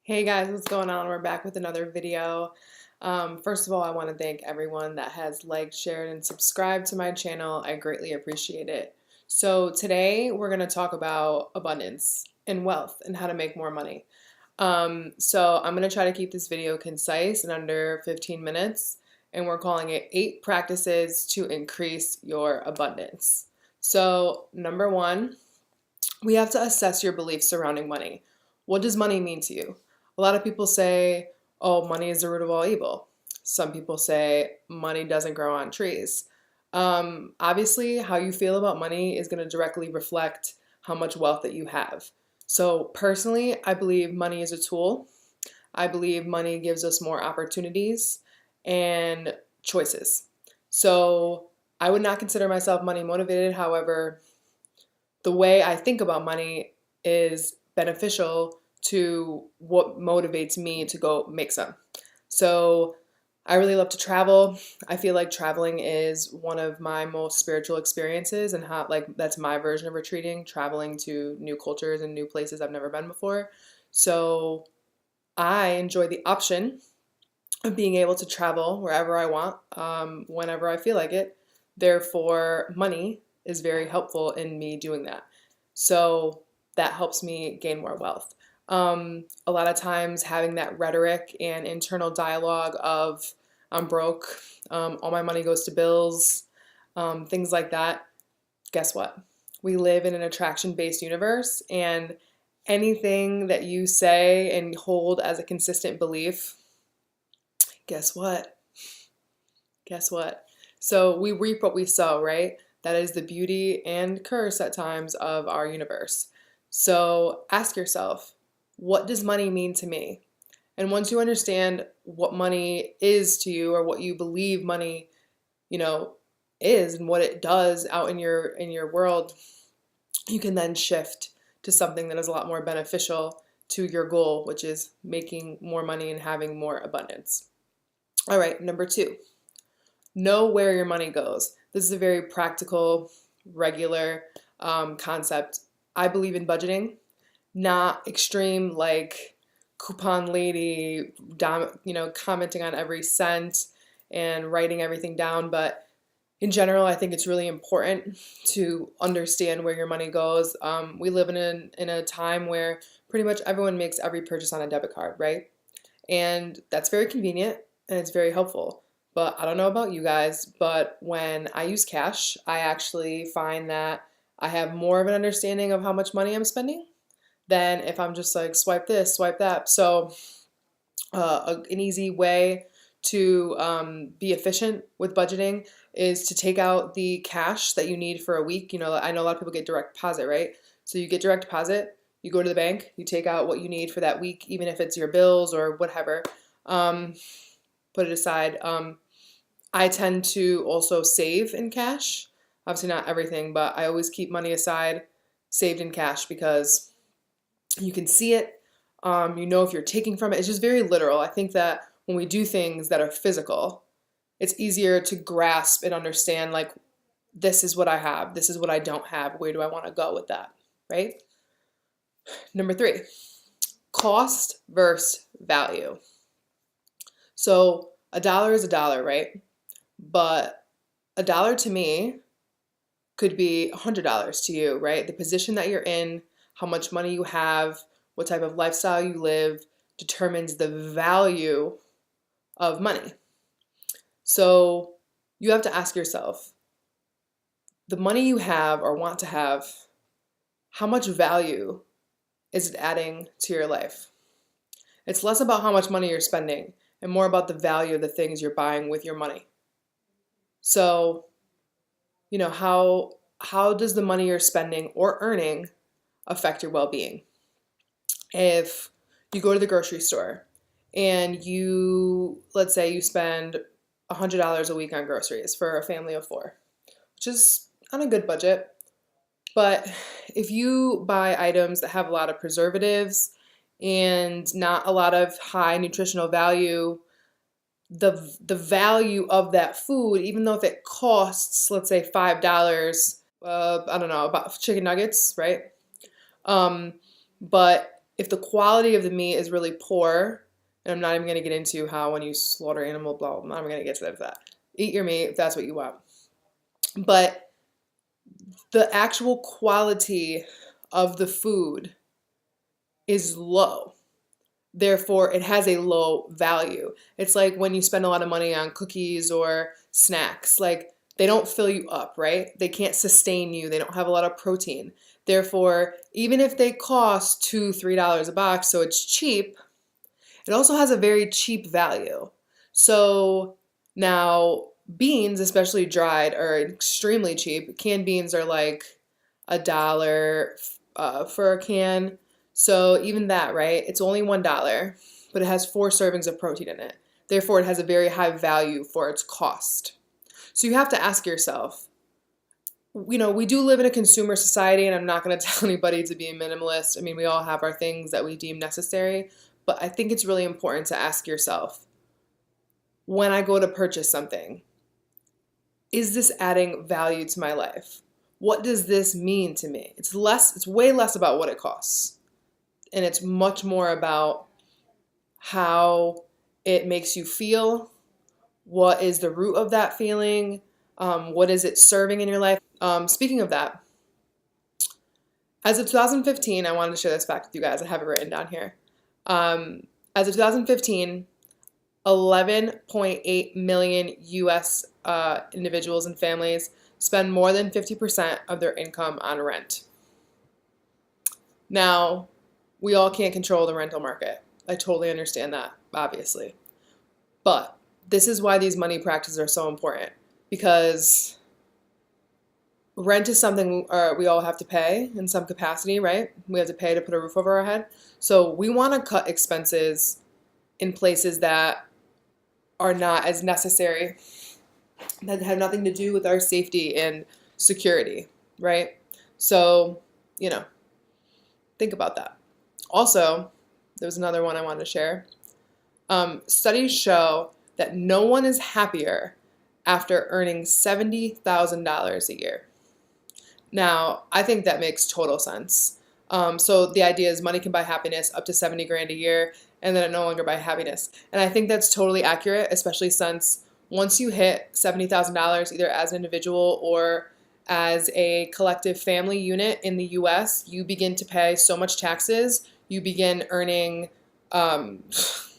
Hey guys, what's going on? We're back with another video. First of all, I want to thank everyone that has liked, shared, and subscribed to my channel. I greatly appreciate it. So today we're going to talk about abundance and wealth and how to make more money. So I'm going to try to keep this video concise and under 15 minutes, and we're calling it 8 practices to increase your abundance. So number one, we have to assess your beliefs surrounding money. What does money mean to you? A lot of people say, oh, money is the root of all evil. Some people say money doesn't grow on trees. Obviously, how you feel about money is going to directly reflect how much wealth that you have. So, personally, I believe money is a tool. I believe money gives us more opportunities and choices. So, I would not consider myself money motivated. However, the way I think about money is beneficial to what motivates me to go make some. So I really love to travel. I feel like traveling is one of my most spiritual experiences, and how like that's my version of retreating, traveling to new cultures and new places I've never been before. So I enjoy the option of being able to travel wherever I want, whenever I feel like it. Therefore, money is very helpful in me doing that. So that helps me gain more wealth. A lot of times, having that rhetoric and internal dialogue of I'm broke, all my money goes to bills, things like that. Guess what? We live in an attraction based universe, and anything that you say and hold as a consistent belief, guess what? Guess what? So we reap what we sow, right? That is the beauty and curse at times of our universe. So ask yourself, what does money mean to me? And once you understand what money is to you, or what you believe money, you know, is and what it does out in your world, you can then shift to something that is a lot more beneficial to your goal, which is making more money and having more abundance. All right, number 2. Know where your money goes. This is a very practical, regular concept. I believe in budgeting, not extreme like coupon lady, commenting on every cent and writing everything down. But in general, I think it's really important to understand where your money goes. We live in a time where pretty much everyone makes every purchase on a debit card, right? And that's very convenient and it's very helpful. But I don't know about you guys, but when I use cash, I actually find that I have more of an understanding of how much money I'm spending than if I'm just like swipe this, swipe that. So an easy way to be efficient with budgeting is to take out the cash that you need for a week. I know a lot of people get direct deposit, right? So you get direct deposit, you go to the bank, you take out what you need for that week, even if it's your bills or whatever. Put it aside. I tend to also save in cash. Obviously, not everything, but I always keep money aside, saved in cash, because you can see it. If you're taking from it. It's just very literal. I think that when we do things that are physical, it's easier to grasp and understand, like, this is what I have, this is what I don't have, where do I want to go with that, right? Number 3, cost versus value. So a dollar is a dollar, right? But a dollar to me could be $100 to you, right? The position that you're in, how much money you have, what type of lifestyle you live determines the value of money. So you have to ask yourself, the money you have or want to have, how much value is it adding to your life? It's less about how much money you're spending and more about the value of the things you're buying with your money. So, how does the money you're spending or earning affect your well-being? If you go to the grocery store and let's say you spend $100 a week on groceries for a family of 4, which is on a good budget. But if you buy items that have a lot of preservatives and not a lot of high nutritional value, the value of that food, even though if it costs, let's say $5, I don't know, about chicken nuggets, right? But if the quality of the meat is really poor, and I'm not even going to get into how when you slaughter animal, blah, blah, blah, I'm not even going to get to that. Eat your meat if that's what you want. But the actual quality of the food is low. Therefore, it has a low value. It's like when you spend a lot of money on cookies or snacks, like they don't fill you up, right? They can't sustain you. They don't have a lot of protein. Therefore, even if they cost $2, $3 a box, so it's cheap, it also has a very cheap value. So now beans, especially dried, are extremely cheap. Canned beans are like $1 for a can. So even that, right? It's only $1, but it has 4 servings of protein in it. Therefore, it has a very high value for its cost. So you have to ask yourself, we do live in a consumer society, and I'm not going to tell anybody to be a minimalist. I mean, we all have our things that we deem necessary, but I think it's really important to ask yourself, when I go to purchase something, is this adding value to my life? What does this mean to me? It's way less about what it costs. And it's much more about how it makes you feel. What is the root of that feeling? What is it serving in your life? Speaking of that, as of 2015, I wanted to share this fact with you guys. I have it written down here. As of 2015, 11.8 million US individuals and families spend more than 50% of their income on rent. Now, we all can't control the rental market. I totally understand that, obviously. But this is why these money practices are so important, because rent is something we all have to pay in some capacity, right? We have to pay to put a roof over our head. So we want to cut expenses in places that are not as necessary, that have nothing to do with our safety and security, right? So, think about that. Also, there was another one I wanted to share. Studies show that no one is happier after earning $70,000 a year. Now, I think that makes total sense. So the idea is money can buy happiness up to 70 grand a year, and then it no longer buy happiness. And I think that's totally accurate, especially since once you hit $70,000, either as an individual or as a collective family unit in the US, you begin to pay so much taxes, you begin earning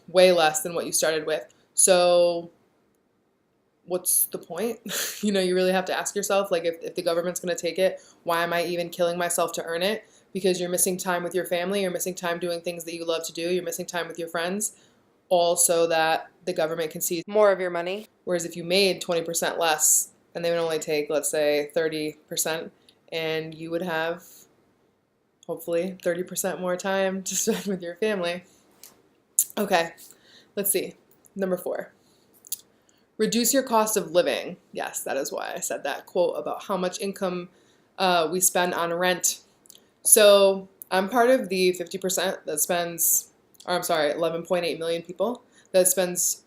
way less than what you started with. So what's the point? You really have to ask yourself, like, if the government's going to take it, why am I even killing myself to earn it? Because you're missing time with your family, you're missing time doing things that you love to do, you're missing time with your friends, all so that the government can see more of your money. Whereas if you made 20% less, and they would only take, let's say, 30%, and you would have, hopefully, 30% more time to spend with your family. Okay, let's see. Number 4. Reduce your cost of living. Yes, that is why I said that quote about how much income we spend on rent. So I'm part of the 50% that spends, 11.8 million people that spends,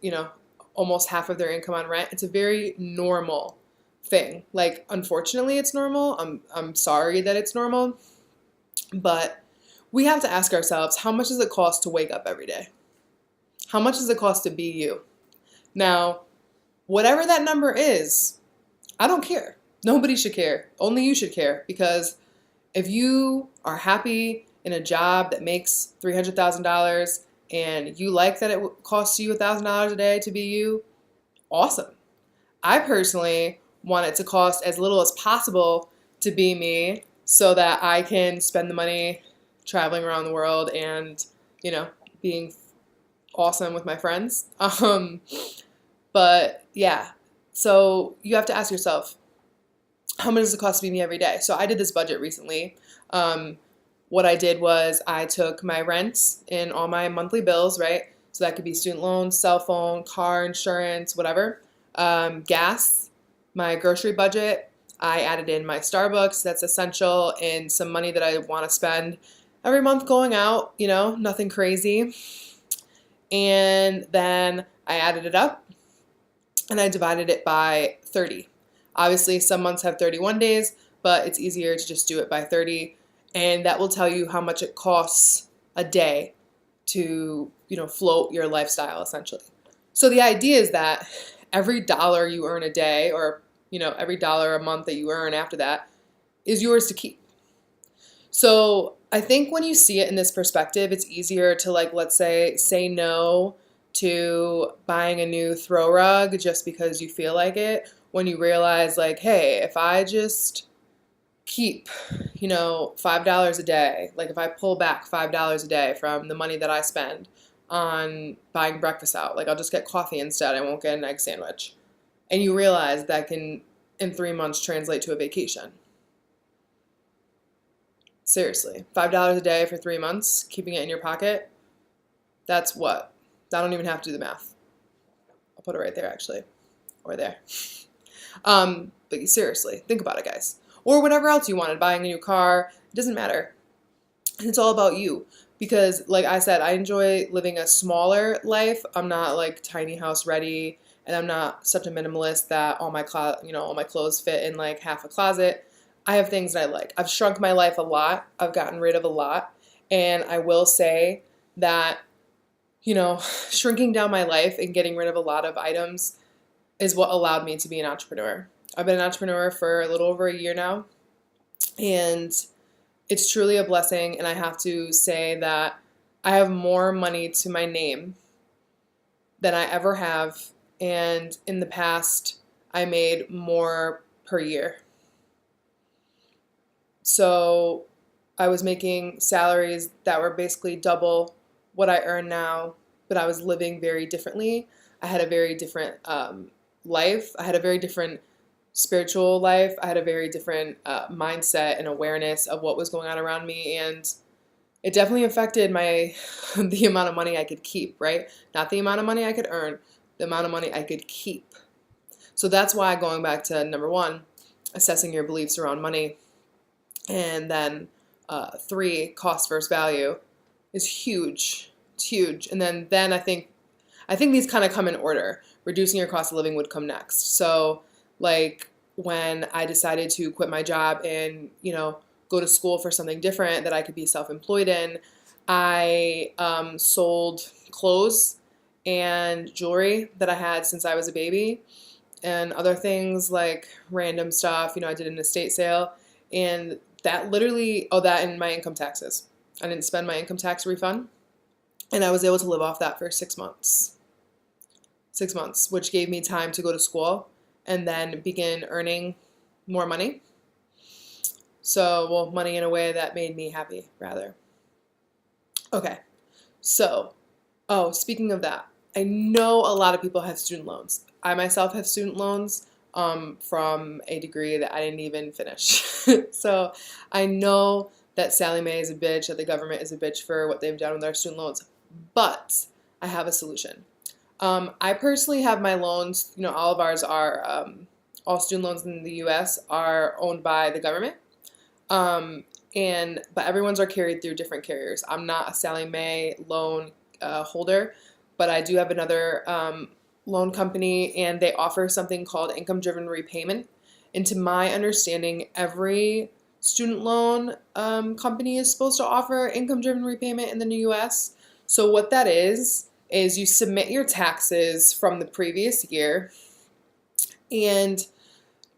almost half of their income on rent. It's a very normal thing. Like, unfortunately, it's normal. I'm sorry that it's normal. But we have to ask ourselves, how much does it cost to wake up every day? How much does it cost to be you? Now, whatever that number is, I don't care. Nobody should care. Only you should care, because if you are happy in a job that makes $300,000 and you like that it costs you $1,000 a day to be you, awesome. I personally want it to cost as little as possible to be me, so that I can spend the money traveling around the world and, being awesome with my friends. But yeah, so you have to ask yourself, how much does it cost to be me every day? So I did this budget recently. What I did was I took my rent and all my monthly bills, right? So that could be student loans, cell phone, car insurance, whatever. Gas, my grocery budget. I added in my Starbucks, that's essential, and some money that I want to spend every month going out, nothing crazy. And then I added it up and I divided it by 30. Obviously, some months have 31 days, but it's easier to just do it by 30. And that will tell you how much it costs a day to, float your lifestyle essentially. So the idea is that every dollar you earn a day, or, every dollar a month that you earn after that, is yours to keep. So I think when you see it in this perspective, it's easier to, like, let's say no to buying a new throw rug just because you feel like it, when you realize, like, hey, if I just keep, $5 a day, like if I pull back $5 a day from the money that I spend on buying breakfast out, like I'll just get coffee instead, I won't get an egg sandwich. And you realize that can, in 3 months, translate to a vacation. Seriously, $5 a day for 3 months, keeping it in your pocket, that's what? I don't even have to do the math. I'll put it right there, actually, or there. But seriously, think about it, guys. Or whatever else you wanted, buying a new car, it doesn't matter. It's all about you. Because, like I said, I enjoy living a smaller life. I'm not like tiny house ready, and I'm not such a minimalist that all my clothes fit in like half a closet. I have things that I like. I've shrunk my life a lot. I've gotten rid of a lot. And I will say that, shrinking down my life and getting rid of a lot of items is what allowed me to be an entrepreneur. I've been an entrepreneur for a little over a year now, and it's truly a blessing. And I have to say that I have more money to my name than I ever have. And in the past, I made more per year. So I was making salaries that were basically double what I earn now, but I was living very differently. I had a very different life. I had a very different spiritual life. I had a very different mindset and awareness of what was going on around me, and it definitely affected the amount of money I could keep, right? Not the amount of money I could earn, the amount of money I could keep. So that's why, going back to number one, assessing your beliefs around money, and then 3, cost versus value, is huge. It's huge. And then I think these kind of come in order. Reducing your cost of living would come next. So, like, when I decided to quit my job and, go to school for something different that I could be self-employed in, I sold clothes and jewelry that I had since I was a baby, and other things like random stuff. I did an estate sale, and that literally, that and my income taxes. I didn't spend my income tax refund, and I was able to live off that for 6 months. 6 months, which gave me time to go to school and then begin earning more money. So, money in a way that made me happy, rather. Okay, so, speaking of that, I know a lot of people have student loans. I myself have student loans from a degree that I didn't even finish. So I know that Sallie Mae is a bitch, that the government is a bitch for what they've done with our student loans, but I have a solution. I personally have my loans, all of ours are, all student loans in the U.S. are owned by the government, but everyone's are carried through different carriers. I'm not a Sallie Mae loan holder, but I do have another loan company, and they offer something called income-driven repayment. And to my understanding, every student loan company is supposed to offer income-driven repayment in the U.S. So what that is you submit your taxes from the previous year and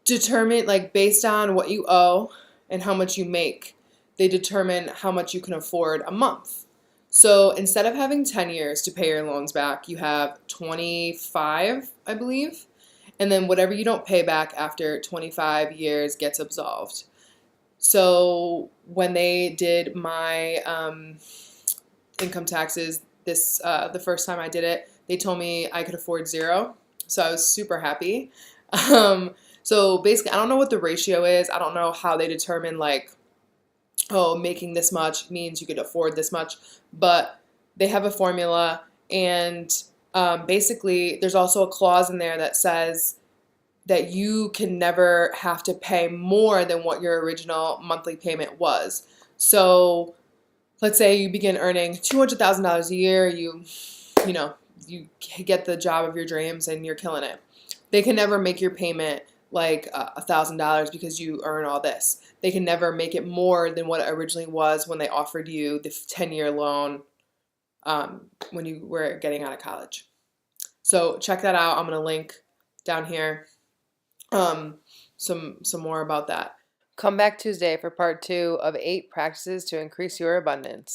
determine, like, based on what you owe and how much you make, they determine how much you can afford a month. So instead of having 10 years to pay your loans back, you have 25, I believe. And then whatever you don't pay back after 25 years gets absolved. So when they did my income taxes, the first time I did it, they told me I could afford 0. So I was super happy. So basically, I don't know what the ratio is. I don't know how they determine, like, making this much means you could afford this much, but they have a formula, and basically there's also a clause in there that says that you can never have to pay more than what your original monthly payment was. So let's say you begin earning $200,000 a year, you get the job of your dreams and you're killing it. They can never make your payment like $1,000 because you earn all this. they can never make it more than what it originally was when they offered you the 10-year loan when you were getting out of college. So check that out. I'm going to link down here some more about that. Come back Tuesday for part 2 of 8 practices to increase your abundance.